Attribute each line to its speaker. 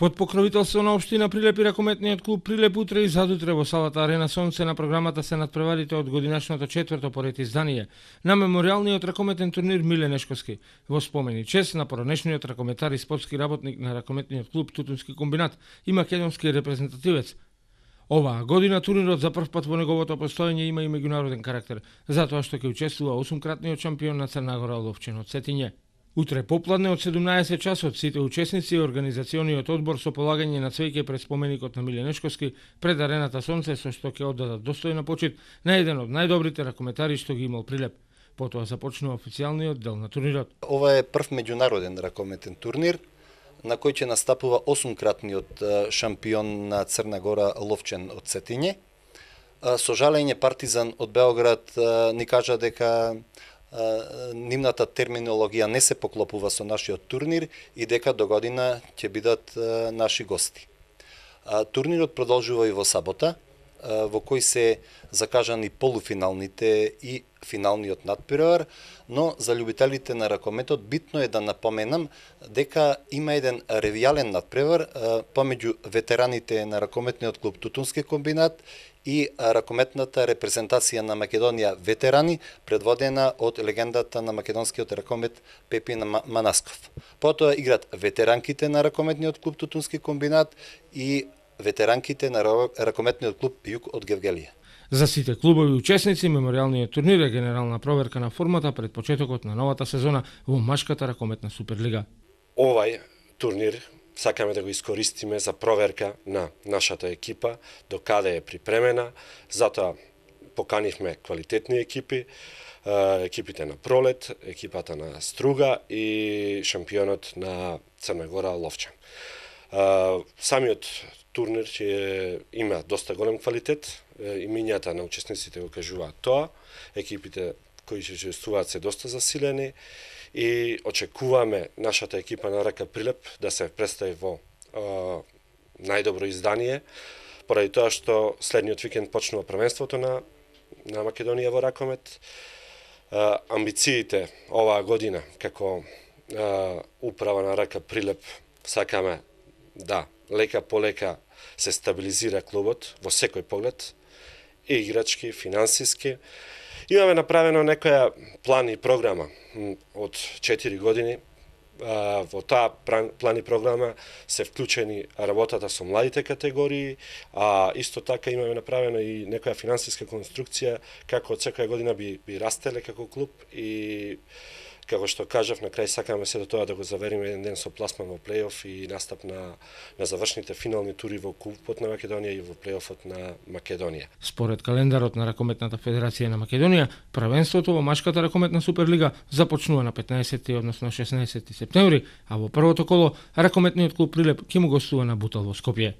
Speaker 1: Под покровителство на општина Прилеп и ракометниот клуб Прилеп утре и задутре во салата Арена Сонце на програмата се надпреварите од годинашното четврто поред издание на мемориалниот ракометен турнир Миле Нешковски во спомен и чест на поранешниот ракометар и спортски работник на ракометниот клуб Тутунски комбинат и македонски репрезентативец. Оваа година турнирот за прв пат во неговото постоење има и меѓународен карактер, затоа што ќе учествува 8-кратниот шампион на Црна Гора Ловчен од Цетиње. Утре попладне од 17 часот сите учесници и организациониот одбор со полагање на цвеќе пред споменикот на Миле Нешковски пред Арената Сонце со што ќе оддадат достојна почит на еден од најдобрите ракометари што ги имал Прилеп. Потоа започнува официјалниот дел на турнирот.
Speaker 2: Ова е прв меѓународен ракометен турнир на кој ќе настапува 8-кратниот шампион на Црна Гора Ловчен од Цетиње. Со жалење Партизан од Београд ни кажа дека нивната терминологија не се поклопува со нашиот турнир и дека до година ќе бидат наши гости. Турнирот продолжува и во сабота, во кој се закажани полуфиналните и финалниот надпревар, но за љубителите на ракометот битно е да напоменам дека има еден ревијален надпревар помеѓу ветераните на ракометниот клуб Тутунски комбинат и ракометната репрезентација на Македонија ветерани, предводена од легендата на македонскиот ракомет Пепин Манасков. Потоа играт ветеранките на ракометниот клуб Тутунски комбинат и ветеранките на ракометниот клуб Југ од Гевгелија.
Speaker 1: За сите клубови учесници, мемориалниот турнир е генерална проверка на формата пред почетокот на новата сезона во машката ракометна Суперлига.
Speaker 3: Овај турнир сакаме да го искористиме за проверка на нашата екипа, до каде е припремена, затоа поканивме квалитетни екипи, екипите на Пролет, екипата на Струга и шампионот на Црна Гора Ловчан. Самиот турнир ќе има доста голем квалитет, имињата на учесниците го кажуваат тоа, екипите кои ќе учествуваат се доста засилени и очекуваме нашата екипа на РК Прилеп да се представи во најдобро издание, поради тоа што следниот викенд почнува првенството на Македонија во ракомет. Амбициите оваа година како управа на РК Прилеп сакаме да лека по лека се стабилизира клубот во секој поглед, и играчки, финансиски. Имаме направено некоја план и програма од 4 години. Во таа план и програма се вклучени работата со младите категории, а исто така имаме направено и некоја финансиска конструкција како од секоја година би растеле како клуб и како што кажав, на крај сакаме се до тоа да го завериме еден ден со пласман во плейоф и настап на завршните финални тури во Купот на Македонија и во плейофот на Македонија.
Speaker 1: Според календарот на Ракометната федерација на Македонија, првенството во машката ракометна Суперлига започнува на 15 односно 16 септември, а во првото коло ракометниот клуб Прилеп ќе му гостува на Бутал во Скопје.